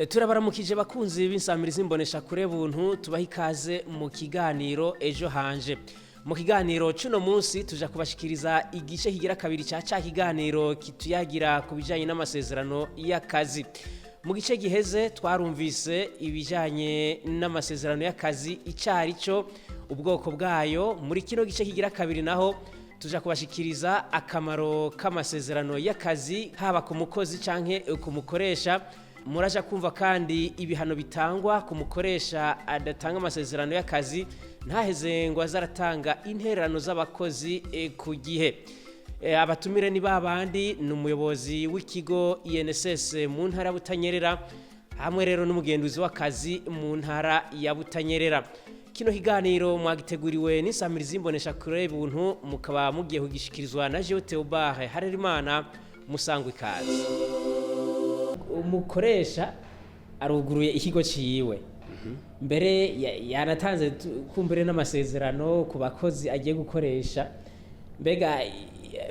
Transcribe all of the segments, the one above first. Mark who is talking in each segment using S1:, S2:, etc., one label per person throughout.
S1: Turabaramukije bakunzi b'insamirizi mbonesha kure buntu tubaha ikaze mu kiganiro ejo hanje. Mu kiganiro cuno munsi tuja kubashikiriza igice kigira kabiri ca kiganiro kituyagira ku bijanye n'amasezerano y'akazi. Mu gice giheze twarumvise ibijanye n'amasezerano y'akazi icarico ubwoko bwayo. Muri kino gice kigira kabiri naho tuja kubashikiriza akamaro k'amasezerano y'akazi haba ku mukozi canke ku mukoresha. Muraja kumva kandi ibihano bitangwa ku mukoresha adatanga amasezerano y'akazi ntaheze ngo azaratanga intererano z'abakozi ku gihe. Abatumire ni babandi n'umuyobozi w'ikigo INSS mu ntara Butanyerera hamwe rero n'umugenduzi w'akazi mu ntara ya Butanyerera. Kino kiganiro mwagiteguriwe n'insamirizi mbonesha kure buntu mukaba mugiye kugishikirizwa na Jean Theobald Harerimana musangwe ikaze. Umukoresha aruguruye ikigo ciwe mbere yanatanze kumbere n'amasezerano ku bakozi agiye gukoresha. Mbega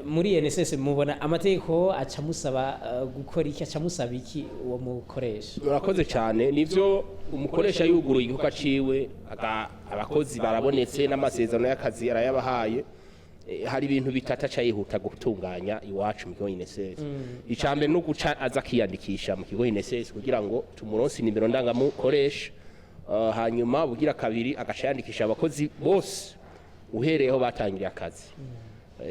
S1: muri INSS mubona amategeko aca musaba gukora iki, aca musaba iki uwo mukoresha?
S2: Murakoze cyane. Nivyo umukoresha yuguruye igikorwa ciwe abakozi barabonetse n'amasezerano y'akazi arayabahaye. Hari ibintu bitata cayihuta gutunganya iwacu mu kigo INSS. Icambere no guca aza kiyandikisha mu kigo INSS kugira ngo tumuronse nimero ndangamukoresha. Hanyuma bugira kabiri agashayandikisha abakozi bose uhereyeho batangiye akazi.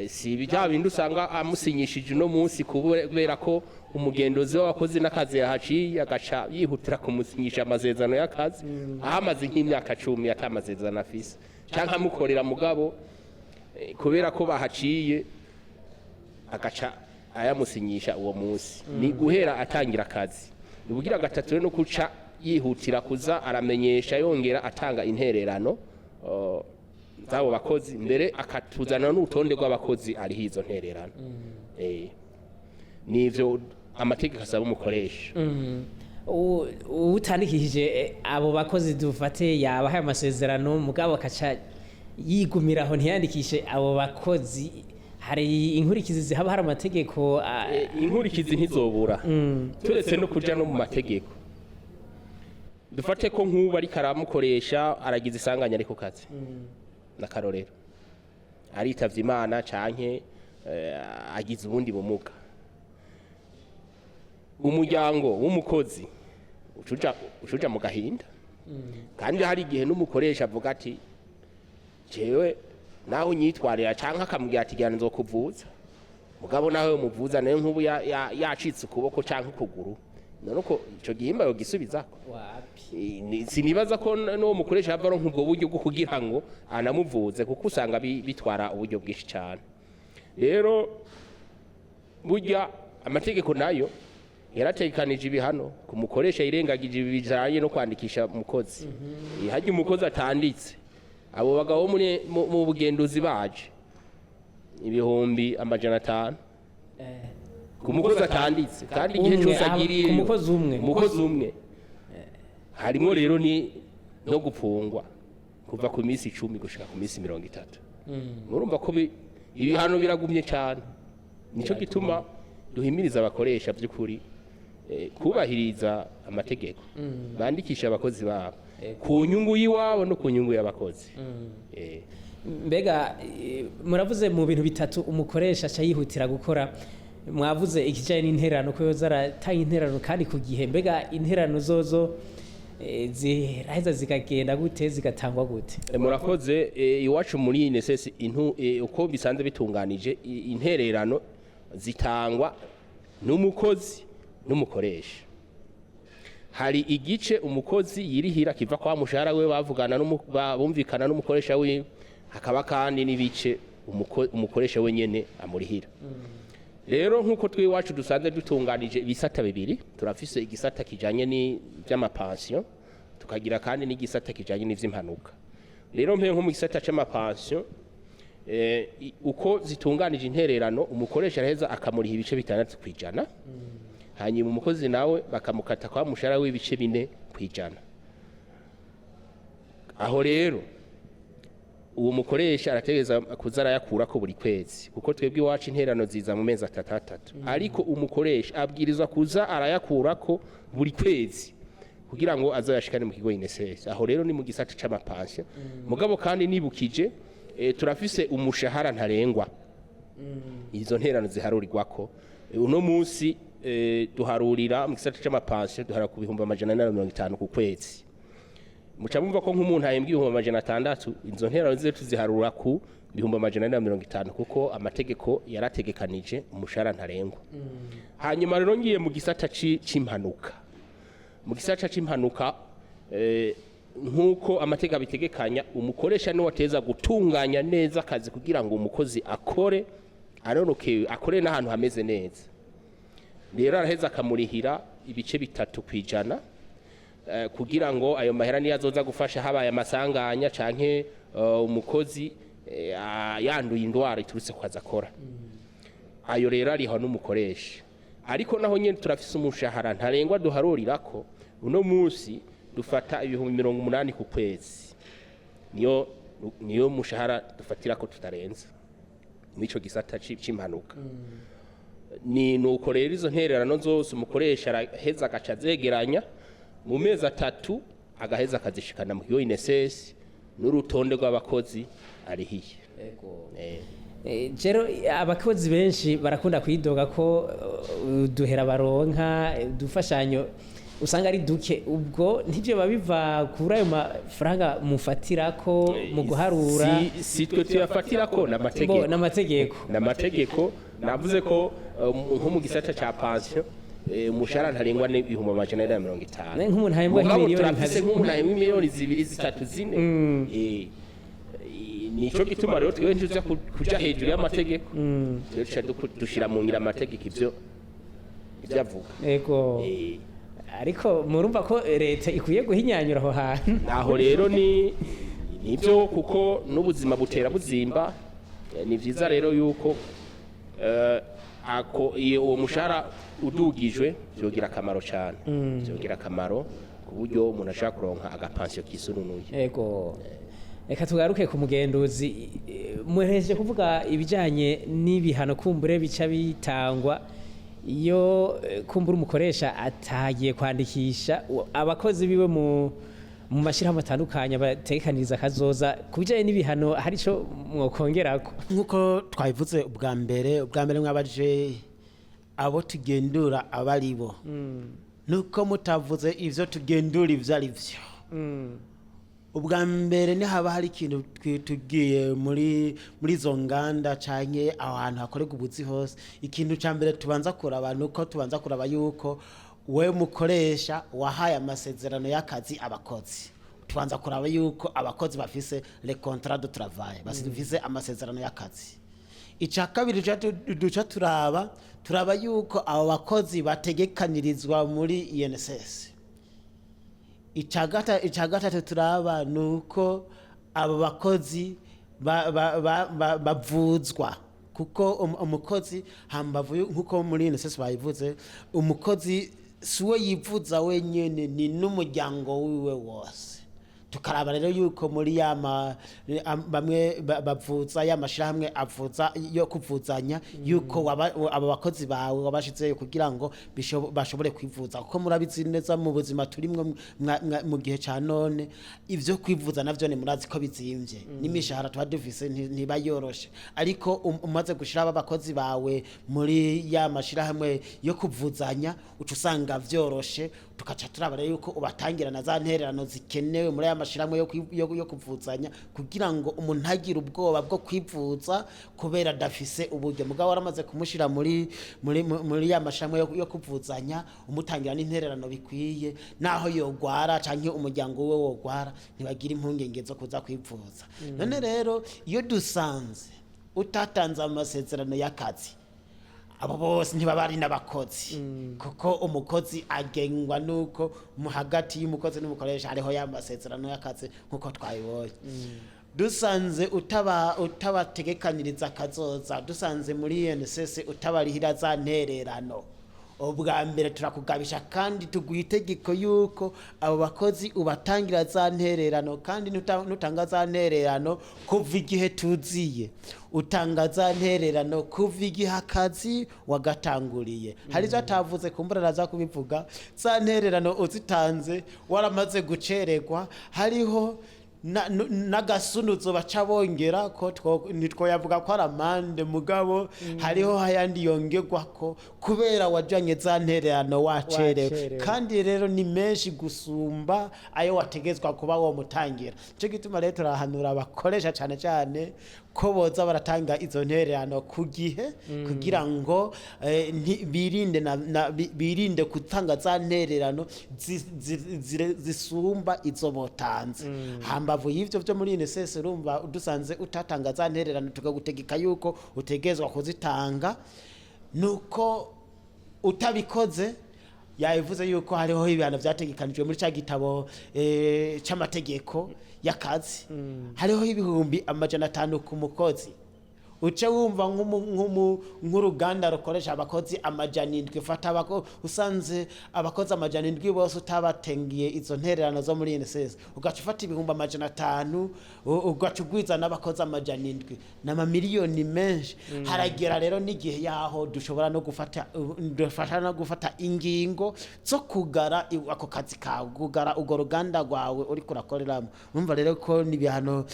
S2: Si bijya bindi usanga amusinyishije no munsi kubera ko umugendozi w'abakozi n'akazi yahaciye agaca yihutira kumusinyisha amasezerano y'akazi ahamaze nk'imyaka 10 atamazezerano afise canka amukorera mugabo kubera ko bahaciye agaca ayamusinyisha uwo munsi. Ni guhera atangira akazi. Ubugira gatatu no kuca yihutira kuza aramenyesha yongera atanga intererano zabo bakozi mbere akatuzana n'urutonde rw'abakozi ari hizo ntererano. Nivyo amategeko asaba umukoresha.
S1: Utandikishije abo bakozi dufate yabahaye amasezerano mugabo akaca yigumiraho ntiyandikishe abo bakozi, hari inkurikizi zihaba, hari amategeko
S2: inkurikizi ntizobura. Turetse no kuja no mu mategeko dufate ko nk'ubu ari karamukoresha aragize isanganya ari ku kazi nakarorero aritavye Imana canke agize ubundi bumuga, umuryango w'umukozi ucuja mu gahinda. Kandi hari igihe n'umukoresha avuga ati jewe naho nyitwarira canke akamubwira ati gana nzokuvuza mugabo nawe umuvuza nayo nk'ubu yacitse ukuboko canke ukuguru nuko ico gihimba yo gisubizako wapi. Sinibaza ko no mukoresha avaro nk'ubwo buryo bwo kugira ngo anamuvuze kuko usanga bitwara uburyo bwinshi cyane. Rero burya amategeko nayo yaratekanije ibihano ku mukoresha irengagije ibijanye no kwandikisha umukozi. Haje umukozi atanditse abo bagabo mu bugenduzi baje ibihumbi 500 ku mukozi atanditse kandi igihe cyose agiriye umukozi umwe harimo rero ni no gupfungwa kuva ku minsi 10 gushika ku minsi 30. Murumva ko ibihano biragumye cyane. Nico gituma duhimiriza abakoresha by'ukuri kubahiriza amategeko bandikisha abakozi babo ku nyungu yiwabo no ku nyungu y'abakozi.
S1: Mbega muravuze mu bintu bitatu umukoresha cyayihutira gukora. Mwavuze ikijanye n'intererano ko yozaratanga intererano kandi ku gihe. Mbega intererano zozo ziraheza zikagenda gute, zigatangwa gute?
S2: Murakoze. Iwacu muri INSS uko bisanze bitunganije intererano zitangwa n'umukozi n'umukoresha. Hari igice umukozi yirihira kiva kwa mushahara we bavugana bumvikana n'umukoresha we, hakaba kandi n'ibice umukoresha we nyene amurihira. Rero nkuko twiwacu dusanze dutunganije ibisata bibiri, turafise igisata kijanye ni by'amapension tukagira kandi n'igisata kijanye n'ivy'impanuka. Rero mpe nko mu gisata c'amapension uko zitunganije intererano umukoresha araheza akamuriha ibice 6%. Hanyuma umukozi nawe bakamukata kwa mushahara w'ibice 4%. Aho rero uwo mukoresha arategeza kuzara yakura ko buri kwezi kuko twebwe iwacu interano ziza mu mezi 3 ariko umukoresha abwirizwa kuza arayakura ko buri kwezi kugira ngo azoyashikane mu kigo INSS. Aho rero ni mu gisata c'amapansiyo mugabo kandi nibukije turafise umushahara ntarengwa izo nterano ziharurirwako uno munsi duharurira mu gisata c'amapansiyo duhara ku bihumbi 150 ku kwezi. Muca mumva ko nk'umuntu ahembwa ibihumbi 600 izo nterano zize tuziharura ku bihumbi 150 kuko amategeko yarategekanije umushahara ntarengwa. Hanyuma rero ngiye mu gisata c'impanuka. Mu gisata c'impanuka nkuko amategeko abitegekanya umukoresha ni wateza gutunganya neza akazi kugira ngo umukozi akore aronoke akore n'ahantu hameze neza. Rero araheza akamurihira ibice 3% kugira ngo ayo mahera ni azoza gufasha habaye amasanganya canke umukozi yanduye indwara iturutse kwaza akora. Ayo rero ariho n'umukoresha. Ariko naho nyene turafise umushahara ntarengwa duharurirako uno munsi dufata ibihumbi 80 ku kwezi. Niyo mushahara dufatira ko tutarenza. Mico gisata c'impanuka. Ni nuko rero izo ntererano zose umukoresha araheza agaca zegeranya mu mezi 3 agaheza akazishikana mu kigo INSS n'urutonde rw'abakozi arihiye.
S1: Jero abakozi benshi barakunda kwidoga ko duhera baronka dufashanyo usanga ari duke ubwo ntivyo babiva kuri ayo mafaranga mufatira ko mu guharura
S2: si twe tuyafatira ko n'amategeko navuze ko nko mu gisata ca pension umushahara ntarengwa ni 150
S1: nk'umuntu hahembwa
S2: nk'imiliyoni 2 3 4 nico gituma rero twe njuza kuja hejuru y'amategeko dushira mu ngira amategeko ivyo avuga
S1: ariko murumva ko leta ikwiye guhinyanyura aho hantu
S2: naho rero nibyo kuko n'ubuzima butera buzimba ni vyiza rero yuko uwo mushahara udugijwe vyogira akamaro cyane vyogira akamaro ku buryo umuntu ashaka kuronka agapansiyo kisununuye.
S1: Reka tugaruke ku mugenduzi muhereje kuvuga ibijanye n'ibihano kumbure bica bitangwa iyo kumbura umukoresha atagiye kwandikisha abakozi biwe mu mashirahamwe atandukanye batekaniriza kazoza kubijanye n'ibihano hari ico mwokongerako.
S3: Nkuko twabivuze ubwa mbere mwabaje abo tugendura abaribo nuko mutavuze ivyo tugendura ivyo ari vyo. Ubwa mbere ni haba hari ikintu tugiye muri zo nganda canke ahantu hakorerwa ubuzi hose ikintu ca mbere tubanza kuraba nuko tubanza kuraba yuko we mukoresha wahaye amasezerano y'akazi abakozi. Tubanza kuraba yuko abakozi bafise le contrat de travail bafise amasezerano y'akazi. Ica kabiri duca turaba yuko abo bakozi bategekanirizwa muri INSS. Icagata turaba nuko abo bakozi bavuzwa kuko umukozi hambavu nkuko muri INSS bayivuze umukozi suwe yivuza wenyene ni n'umuryango wiwe wose. Tukaraba rero yuko muri bamwe bavuza y'amashirahamwe avuza yo kuvuzanya yuko abo bakozi bawe wabashizeyo kugira ngo bashobore kwivuza kuko murabizi neza mu buzima turimwe mu gihe ca none ivyo kwivuza navyo ni murazi ko bizimvye n'imishahara twa dufise ntiba yoroshe ariko umaze gushira abakozi bawe muri y'amashirahamwe yo kuvuzanya ucusanga vyoroshe. Tukaca turaba rero yuko ubatangira na za ntererano zikenewe muri aya mashirahamwe yo kuvuzanya kugira ngo umuntu agira ubwoba bwo kwivuza kubera dafise uburyo mugabo waramaze kumushira muri ya mashirahamwe yo kuvuzanya umutangira n'intererano bikwiye naho yogwara canke umuryango we wogwara ntibagira impungenge zo kuza kwivuza. None rero iyo dusanze utatanze amasezerano y'akazi abo bose ntibabari n'abakozi kuko umukozi agengwa nuko hagati y'umukozi n'umukoresha hariho y'amasezerano y'akazi nkuko twayibonye. Dusanze utabategekaniriza kazoza dusanze muri INSS utabarihira za ntererano ubwa mbere turakugabisha kandi tuguha itegeko yuko abo bakozi ubatangira za ntererano kandi nutanga za ntererano kuva igihe tuziye utanga za ntererano kuva igihe akazi wagatanguriye hari zo atavuze kumbura araza kubivuga za ntererano uzitanze waramaze gucererwa hariho n'agasunuzo baca bongera ko nitwo yavuga ko aramande mugabo hariho hayandi yongerwa ko kubera wajanye za ntererano wacerewe kandi rero ni menshi gusumba ayo wategezwa kuba wo mutangira cyo gituma rero turahanura abakoresha cyane cyane ko boza baratanga izo ntererano ku gihe kugira ngo birinde gutanga za ntererano zisumba izo botanze hambavu y'ivyo byo muri INSS urumva udusanze utatanga za ntererano tukagutegeka yuko utegezwa kuzitanga nuko utabikoze yavuze yuko hariho ibihano byategekanijwe muri cya gitabo cy'amategeko y'akazi hariho ibihumbi 500 ku mukozi uce wumva nk'uruganda rukoresha abakozi 700 fata usanze abakozi 700 bose utabatengiye izo ntererano zo muri INSS ugaca ufata ibihumbi 500 ugaca ugwiza n'abakozi 700 n'amamiliyoni menshi haragera rero n'igihe yaho dushobora no gufata ingingo zo kugara ako kazi kawe kugara ugo ruganda rwawe uri kurakoreramo umva rero ko nibihano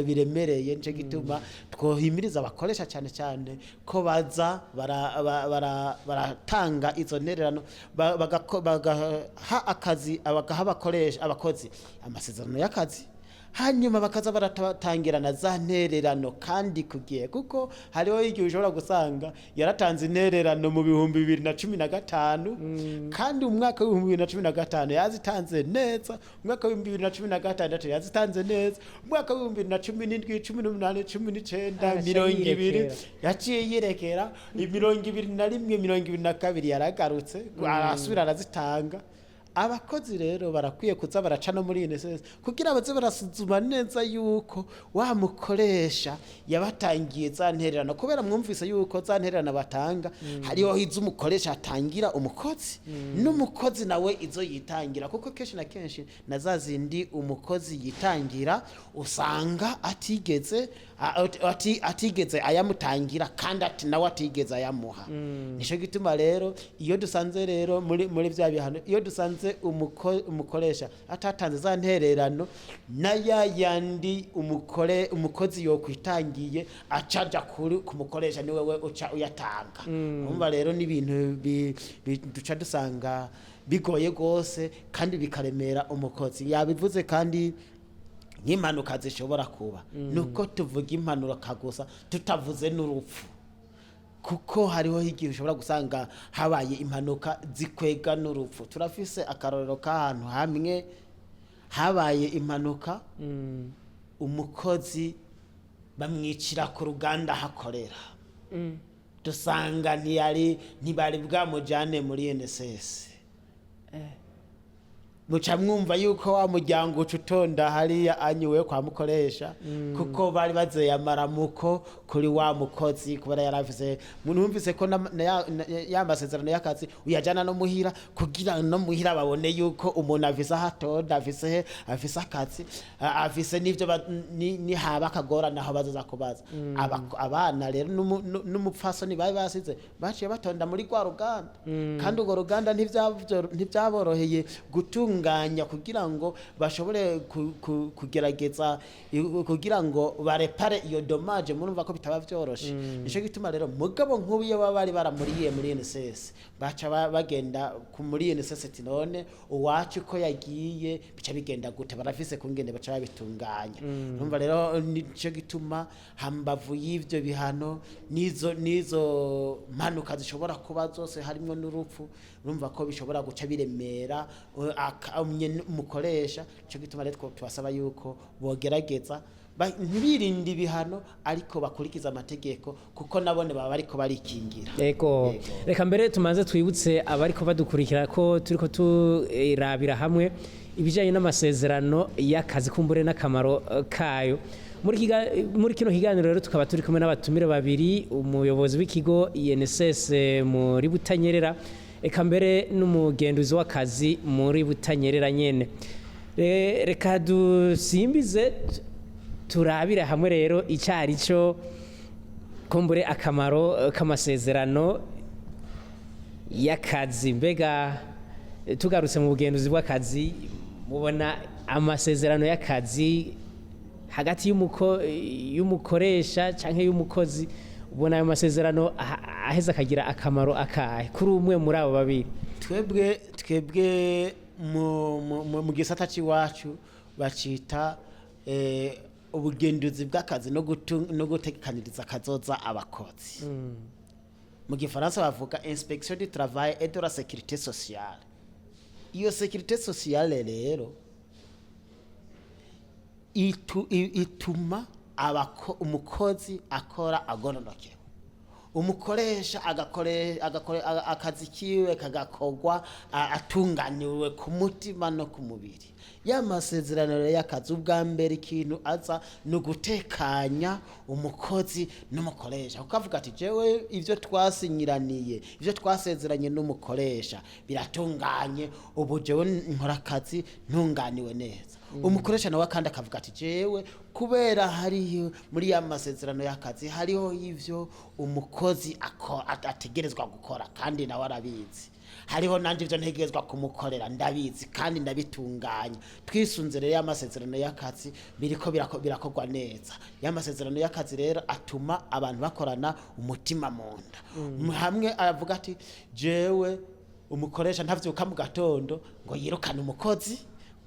S3: biremereye nce gituma twohimiriza abakoresha cyane cyane ko baza baratanga izo ntererano bagaha akazi abagaha abakozi amasezerano y'akazi hanyuma bakaza baratangirana za ntererano kandi kugiye kuko hariho igihe ushobora gusanga yaratanze intererano mu 2015 kandi umwaka wa 2015 yazitanze neza umwaka wa 2016 yazitanze neza umwaka wa 2017 18 19 20 yaciye yirekera 2021 2022 yaragarutse arasubira arazitanga abakozi rero barakwiye kuza baraca no muri INSS kugira baze barasuzuma neza yuko wamukoresha yabatangiye za ntererano kubera mwumvise yuko za ntererano batanga hariho izo umukoresha atangira umukozi n'umukozi nawe izo yitangira kuko kenshi na kenshi na za zindi umukozi yitangira usanga atigeze ayamutangira kandi ati nawe atigeze ayamuha nico gituma rero iyo dusanze rero muri vya bihano iyo dusanze umukoresha atatanze za ntererano na yandi umukozi yo kwitangiye acaja kumukoresha ni wewe uca uyatanga umva rero ni ibintu duca dusanga bigoye gose kandi bikaremera umukozi yabivuze kandi nk'impanuka zishobora kuba nuko tuvuga impanuka gusa tutavuze n'urupfu kuko hariho igihe ushobora gusanga habaye impanuka zikwega n'urupfu turafise akarorero k'ahantu hamwe habaye impanuka umukozi bamwicira ku ruganda hakorera dusanga ntibari bwamujyane muri INSS muca mwumva yuko wa muryango ucutonda hariya anyuwe kwa mukoresha kuko bari bazeye amaramuko kuri wa mukozi kubera yaravuze mwumvise ko ya masezerano y'akazi uyajana no muhira kugira no muhira babone yuko umuntu afise hatonda afise akazi afise n'ivyo ni haba kagora naho bazaza kubaza abana rero n'umupfasoni bari basize baciye batonda muri kwa ruganda kandi urwo ruganda ntivyaboroheye gutunga kugira ngo bashobore kugerageza kugira ngo barepare iyo dommage murumva ko bitaba byoroshe nico gituma rero mugabo nk'ubiye bari baramuriye muri INSS baca bagenda muri INSS none uwacu ko yagiye bica bigenda gute barafise kungende baca babitunganya urumva rero nico gituma hambavu y'ivyo bihano nizo mpanuka zishobora kuba zose harimo n'urupfu urumva ko bishobora guca biremera umukoresha cyo gituma rero tubasaba yuko bogerageza ntibirinde ibihano ariko bakurikiza amategeko kuko nabone baba bariko barikingira
S1: yego reka mbere tumanze twibutse abariko badukurikira ko turiko turabira hamwe ibijanye n'amasezerano y'akazi kumbure n'akamaro kayo muri kino kiganiro rero tukaba turi kumwe n'abatumire babiri umuyobozi w'ikigo INSS muri Butanyerera eka mbere n'umugenduzi w'akazi muri Butanyerera nyene. Reka dusimbize turabire hamwe rero icari cyo kumbure akamaro k'amasezerano y'akazi. Mbega tugarutse mu bugenduzi bw'akazi, mubona amasezerano y'akazi hagati y'umukoresha canke y'umukozi, ubona ayo masezerano aheza akagira akamaro akahe kuri umwe muri abo babiri?
S3: twebwe mu gisata cy'iwacu bacita ubugenduzi bw'akazi no gutekaniriza akazoza abakozi. Mu gifaransa bavuga inspection du travail et de la sécurité sociale. Iyo sécurité sociale rero ituma umukozi akora agononokewe, umukoresha akazi kiwe kagakorwa atunganiwe ku mutima no ku mubiri. Y'amasezerano y'akazi ubwa mbere ikintu aza no gutekanya umukozi n'umukoresha, ukavuga ati jewe ivyo twasinyiraniye, ivyo twasezeranye n'umukoresha biratunganye, ubu jewe nkora akazi ntunganiwe neza. Umukoresha nawe kandi akavuga ati jewe kubera hari muri ya masezerano y'akazi hariho ivyo umukozi ategerezwa gukora kandi nawe arabizi, hariho nanje ivyo ntegerezwa kumukorera ndabizi kandi ndabitunganya. Twisunze rero y'amasezerano y'akazi biriko birakorwa neza. Y'amasezerano y'akazi rero atuma abantu bakorana umutima munda. Hamwe aravuga ati jewe umukoresha ntavyuka mu gatondo ngo yirukane umukozi,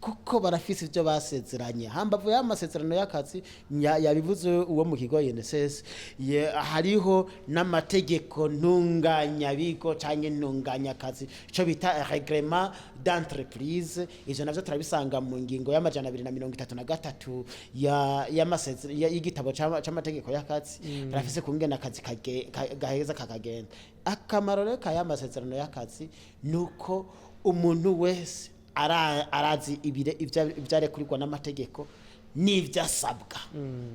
S3: kuko barafise ivyo basezeranye. Hambavu y'amasezerano y'akazi yabivuze uwo mu kigo INSS, hariho n'amategeko ntunganya bigo canke ntunganya akazi, ico bita règlement d'entreprise. Ivyo navyo turabisanga mu ngingo y'amajana 233 y'igitabo c'amategeko y'akazi. Barafise kungena akazi gaheza kakagenda. Akamaro rero ka y'amasezerano y'akazi nuko umuntu wese arazi ivyarekurirwa n'amategeko n'ivyasabwa.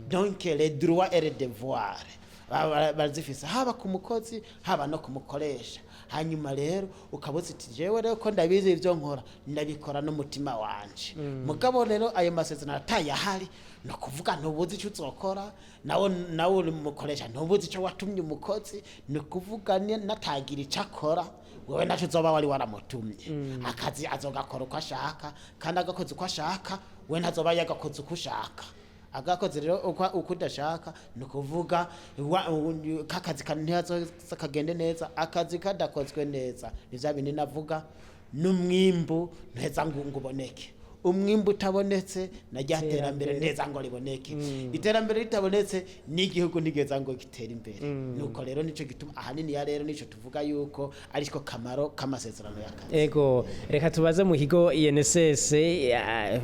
S3: Donc les droits et les devoirs barazifise haba ku mukozi haba no kumukoresha. Hanyuma rero ukabuza iti jewe rero ko ndabizi ivyo nkora ndabikora n'umutima wanje. Mugabo rero ayo masezerano atayahari no kuvuga ntubuzi ico uzokora, nawe umukoresha ntubuzi ico watumye umukozi, no kuvuga natagira ico akora wewe naco uzoba wari waramutumye. Akazi azogakora uko ashaka kandi agakoze uko ashaka, we ntazoba yagakoze uko ushaka. Agakoze rero uko udashaka no kuvuga kakazi kantihazoza kagende neza. Akazi kadakozwe neza nivya bindi navuga n'umwimbu nteza ngo uboneke. Umwimbu utabonetse na ryaterambere neza ngo riboneke. Iterambere ritabonetse n'igihugu ntigeza ngo gitere imbere. Nuko rero nico gituma ahanini ya rero nico tuvuga yuko ariko kamaro k'amasezerano y'akazi.
S1: Ego, reka tubaze mu kigo INSS,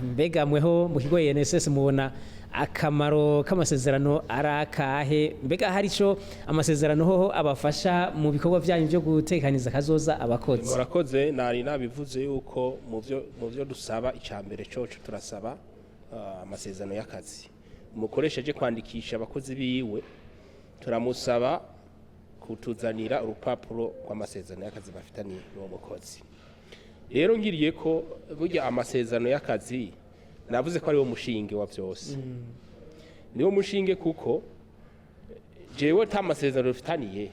S1: mbega mweho mu kigo INSS mubona akamaro k'amasezerano arakahe? Mbega hari ico amasezerano hoho abafasha mu bikorwa byanyu byo gutekaniza akazoza abakozi?
S2: Murakoze, nari nabivuze yuko mu byo dusaba icambere coco turasaba amasezerano y'akazi. Umukoresheje kwandikisha abakozi biwe turamusaba kutuzanira urupapuro rw'amasezerano y'akazi bafitaniye n'uwo mukozi. Rero ngiriye ko burya amasezerano y'akazi navuze ko ari wo mushinge wa byose. Niwo mushinge kuko jewe ta masezerano bifitaniye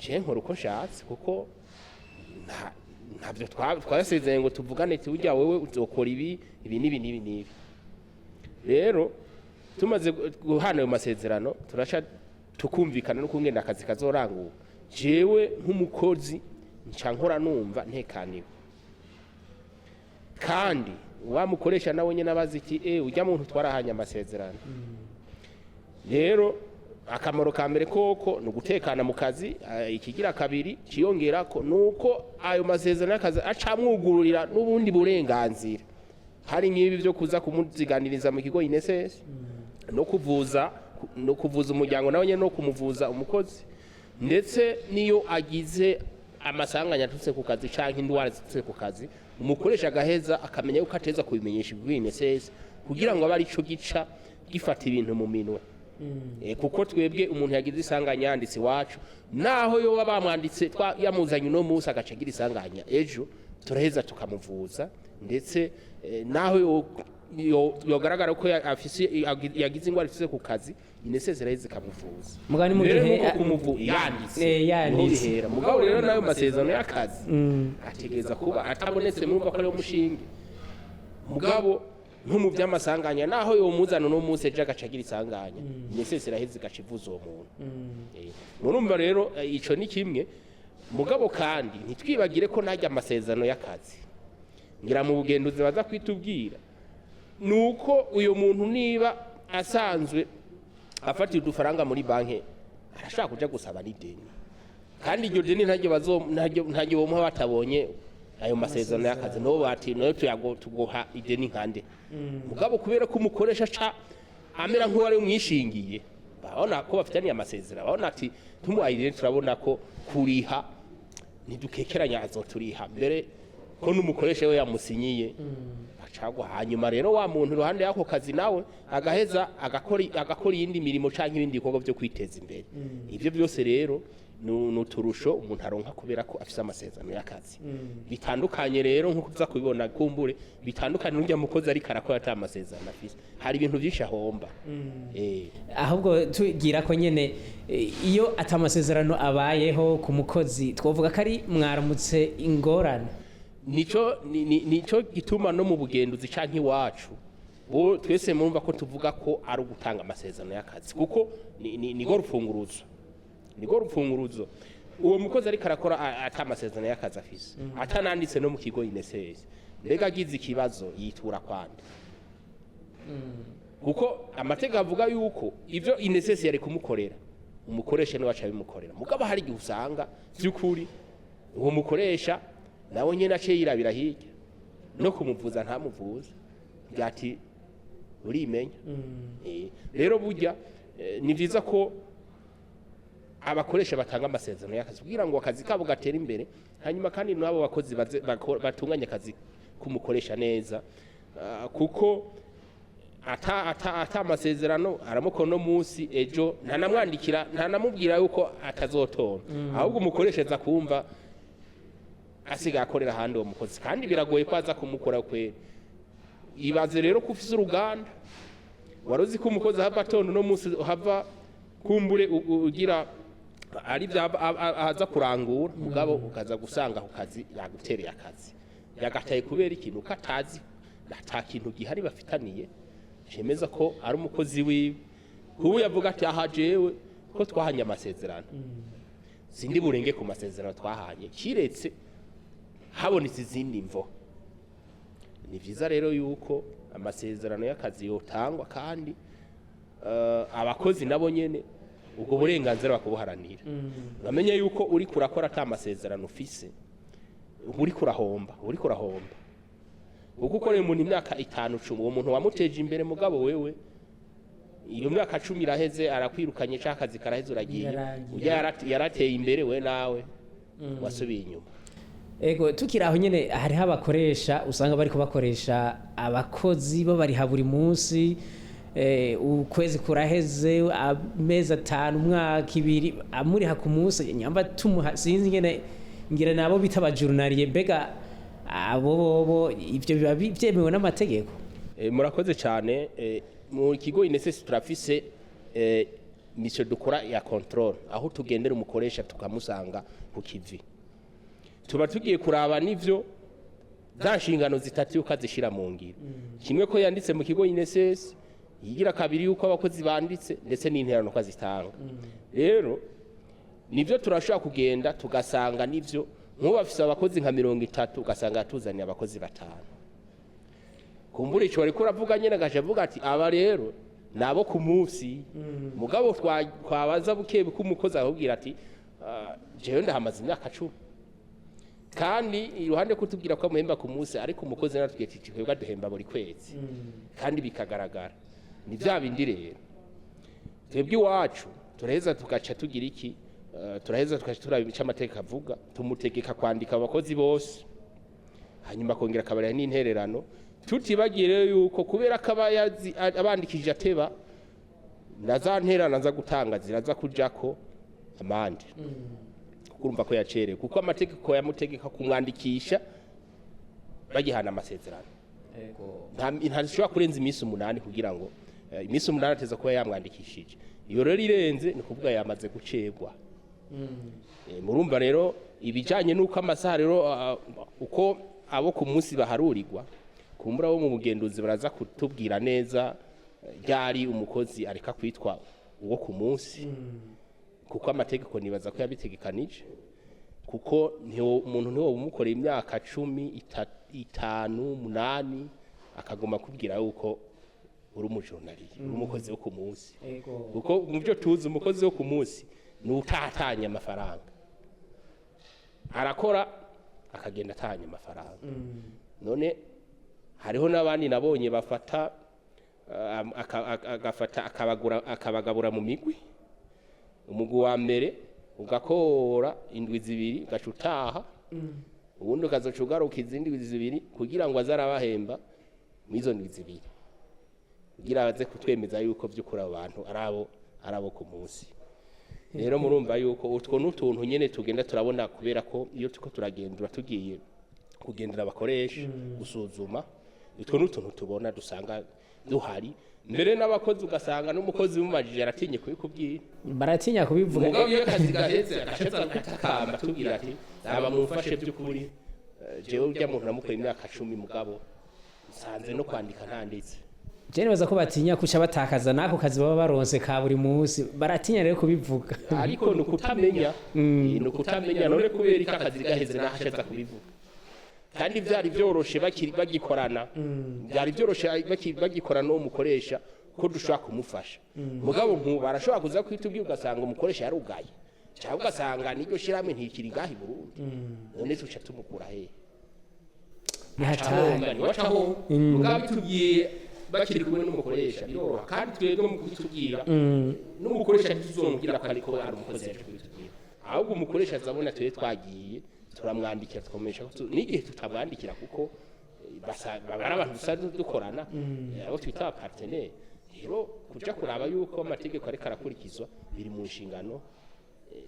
S2: je nkora uko nshatse, kuko ntabyo twasezeranye ngo tuvugane ati ujya wewe uzokora ibi n'ibi. Rero tumaze guhana ayo masezerano turasha tukumvikana no kungenda akazi kazoranguka. Jewe nk'umukozi nca nkora numva ntekaniwe, kandi wamukoresha nawe nyene abazi iti ujya muntu twarahanya amasezerano. Rero akamaro ka mbere koko no gutekana mu kazi. Ikigira kabiri ciyongera ko nuko ayo masezerano y'akazi acamwugururira n'ubundi burenganzira. Hari nk'ibi byo kuza kumuziganiriza mu kigo INSS, no kuvuza umuryango nawe nyene no kumuvuza umukozi, ndetse niyo agize amasanganya atutse ku kazi canke indwara zitutse ku kazi, umukoresha agaheza akamenya yuko ateza kubimenyesha INSS kugira ngo abe ari co gica gifata ibintu mu minwe. kuko twebwe umuntu yagize isanganya yanditse iwacu naho yoba bamwanditse yamuzanye uno munsi agaca agira isanganya ejo turaheza tukamuvuza ndetse naho yogaragara ko yagize ingwara ifise ku kazi inesezera zikamuvuza
S1: mugani mu gihe
S2: yanditse mugabo rero nayo masezerano y'akazi ategeza kuba atabonetse murumva ko ari umushinge mugabo nkumu by'amasanganya naho yomuzana no munsi ejo agaca agira isanganya inesezera gaca ivuza uwo muntu murumva rero ico ni kimwe mugabo kandi ntitwibagire ko najya amasezerano y'akazi ngira mu bugenduzi baza kwitubwira nuko uyo muntu niba asanzwe afatiye udufaranga muri banki arashaka kuja gusaba n'ideni kandi iryo deni ntajye bomuha batabonye ayo masezerano y'akazi no bati no tuguha ideni nkande mugabo kubera ko umukoresha ca amera nk'uwari umwishingiye babona ko bafitaniye amasezerano babona ati tumuhaye ideni turabona ko kuriha ntidukekeranya azoturiha mbere ko n'umukoresha we yamusinyiye acagwa hanyuma rero wa muntu iruhande y'ako kazi nawe agaheza agakora iyindi mirimo canke ibindi bikorwa byo kwiteza imbere ivyo byose rero nuturusho umuntu aronka kubera ko afise amasezerano y'akazi bitandukanye rero nkuko uza kubibona kumbure bitandukanye n'urya mukozi ari karakora ata amasezerano afise hari ibintu byinshi ahomba
S1: ahubwo tugira ko nyene iyo ata amasezerano abayeho ku mukozi twovuga ko ari mwaramutse ingorane
S2: nico gituma no mu bugenduzi canke iwacu bo twese murumva ko tuvuga ko ari ugutanga amasezerano y'akazi kuko nigo rupfunguruzo uwo mukozi ari karakora ata amasezerano y'akazi afise atananditse no mu kigo INSS mbega agize ikibazo yitura kwande kuko amategeko avuga yuko ivyo INSS yari kumukorera umukoresha niwe aca bimukorera mugabo hari igihe usanga by'ukuri uwo mukoresha nawe nyene ace yirabira hirya no kumuvuza ntamuvuza byati urimenya rero burya ni vyiza ko abakoresha batanga amasezerano y'akazi kugira ngo akazi kabo gatera imbere hanyuma kandi nabo bakozi batunganya akazi kumukoresha neza kuko ata amasezerano aramuko no munsi ejo ntanamwandikira ntanamubwira yuko atazotora ahubwo umukoresha kumva asiga akorera handi uwo mukozi kandi biragoye ko aza kumukora kwera ibaze rero ko ufise uruganda waruzi ko umukozi hava tondo no munsi hava kumbure ugira ari aza kurangura mugabo ukaza gusanga ku kazi yagutereye akazi yagataye kubera ikintu katazi nta kintu gihari bafitaniye cemeza ko ari umukozi wiwe kubu yavuga ati aha jewe ko twahanye amasezerano sindi burenge ku masezerano twahanye kiretse habonetse izindi mvo ni vyiza rero yuko amasezerano y'akazi yotangwa kandi abakozi nabo nyene ubwo burenganzira bakubuharanira bamenye yuko uri kurakora ata amasezerano ufise uri kurahomba kuko ukoreye umuntu imyaka 5-10 uwo muntu wamuteje imbere mugabo wewe iyo myaka 10 iraheze arakwirukanye cyakazi karaheze uragiye yarateye imbere we nawe wasubiye inyuma
S1: ego tukiraho nyene hariho abakoresha usanga bari kubakoresha abakozi bo bari ha buri munsi ukwezi kuraheze amezi 5 umwaka 2 amuriha ku munsi nyamba tumuha sinzi ngene ngira nabo bitaba journalier mbega abo ivyo biba byemewe n'amategeko
S2: murakoze cyane mu kigo INSS turafise mission dukora ya control aho tugendera umukoresha tukamusanga ku kivi tuba tugiye kuraba nivyo za nshingano zitatu ukazishira mu ngiro kimwe ko yanditse mu kigo INSS yigira kabiri yuko abakozi banditse ndetse n'interano ko azitanga rero nivyo turashaka kugenda tugasanga nivyo nko bafise abakozi nka 30 ugasanga tuzaniye abakozi 5 kumbura ico ariko uravuga nyene gaje avuga ati aba rero nabo ku munsi mugabo twabaza bukebe ko umukozi ahubwira ati jewe ndahamaze imyaka 10 kandi iruhande kutubwira ko muhemba ku munsi ariko umukozi natubwiye ati twebwe duhemba buri kwezi kandi bikagaragara ni bya bindi rero twebwe iwacu turaheza tugaca tugira iki turaheza tugaca turabica amateka avuga tumutegeka kwandika abakozi bose hanyuma kongera akabarira n'intererano tutibagire yuko kubera ko abandikije ateba na za nterana aza gutanga ziraza kujako amande urumva ko yacerewe kuko amategeko yamutegeka kumwandikisha bagihana amasezerano ntashobora kurenza iminsi 8 kugira ngo iminsi 8 ateza kuba yamwandikishije iyo rero irenze ni kuvuga yamaze gucegwa murumva rero ibijanye nuko amasaha rero uko abo ku munsi baharurirwa kumbura bo mu bugenduzi baraza kutubwira neza ryari umukozi areka kwitwa uwo ku munsi kuko amategeko nibaza ko yabitegekanije kuko umuntu ntiwo umukoreye imyaka 10 5 8 akagoma kubwira yuko uri umujurnaliye uri umukozi wo ku munsi kuko mu byo tuzi umukozi wo ku munsi ni utatanya amafaranga arakora akagenda atanya amafaranga none hariho n'abandi nabonye bafata akabagabura mu migwi umugwi wa mbere ugakora indwi 2 gacutaha ubundi ukazocugaruka izindi 2 kugira ngo azarabahemba mwizo ndwi 2 kugira baze kutwemeza yuko by'ukuri abantu arabo ku munsi rero murumva yuko utwo n'utuntu nyene tugenda turabona kubera ko iyo tuko turagendura tugiye kugendera abakoresha gusuzuma utwo n'utuntu tubona dusanga duhari mbere n'abakozi ugasanga n'umukozi mumajije aratinye kubikubwira
S1: baratinya kubivuga
S2: mugabo iyo kazi gaheze agasheza gutakamba tubwira ati aba mumfashe by'ukuri jewe urya muntu namukora imyaka 10 mugabo sanze no kwandika ntanditse
S1: Jene baza ko batinya kuca batakaza nako kazi baba baronse ka buri munsi baratinya rero kubivuga
S2: ariko nukutamenya nukutamenya none kubera ikakazi gaheze nahasheza kubivuga kandi byari byoroshe bagikorana byari byoroshe bagikorana no mukoresha ko dushaka kumufasha mugabo barashobora kuza kwitubwira ugasanga umukoresha yarugaye cyangwa ugasanga n'iryo shirame ntikiri ngahi Burundi none tuca tumukura he
S1: nihatanga
S2: wacaho mugabo tugiye bakiri kumwe n'umukoresha biroroha kandi twebwe mu kutubwira n'umukoresha ntituzomubwira ko ariko ari umukozi yaje kubitubwira ahubwo umukoresha azabona twe twagiye turamwandikira tukomesha n'igihe tutabwandikira kuko bari abantu dusanzwe dukorana abo twita partenaire rero kuja kuraba yuko amategeko ariko arakurikizwa biri mu nshingano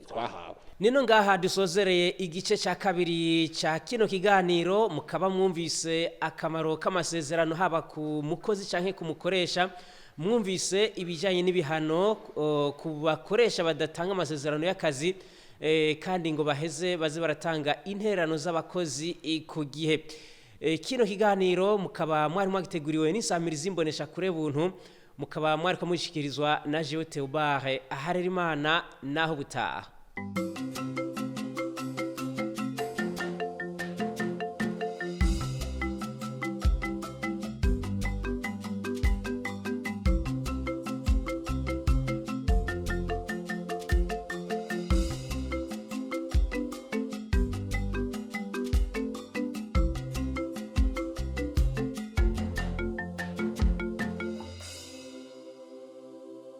S2: twahawe
S1: nino ngaha dusozereye igice cya kabiri cya kino kiganiro mukaba mwumvise akamaro k'amasezerano haba ku mukozi canke ku mukoresha mwumvise ibijanye n'ibihano ku bakoresha badatanga amasezerano y'akazi kandi ngo baheze baze baratanga interano z'abakozi ku gihe kino kiganiro mukaba mwari mwagiteguriwe n'insamirizi imbonesha kure buntu mukaba mwari kamushikirizwa na Jewe Theobard Harerimana naho gutaha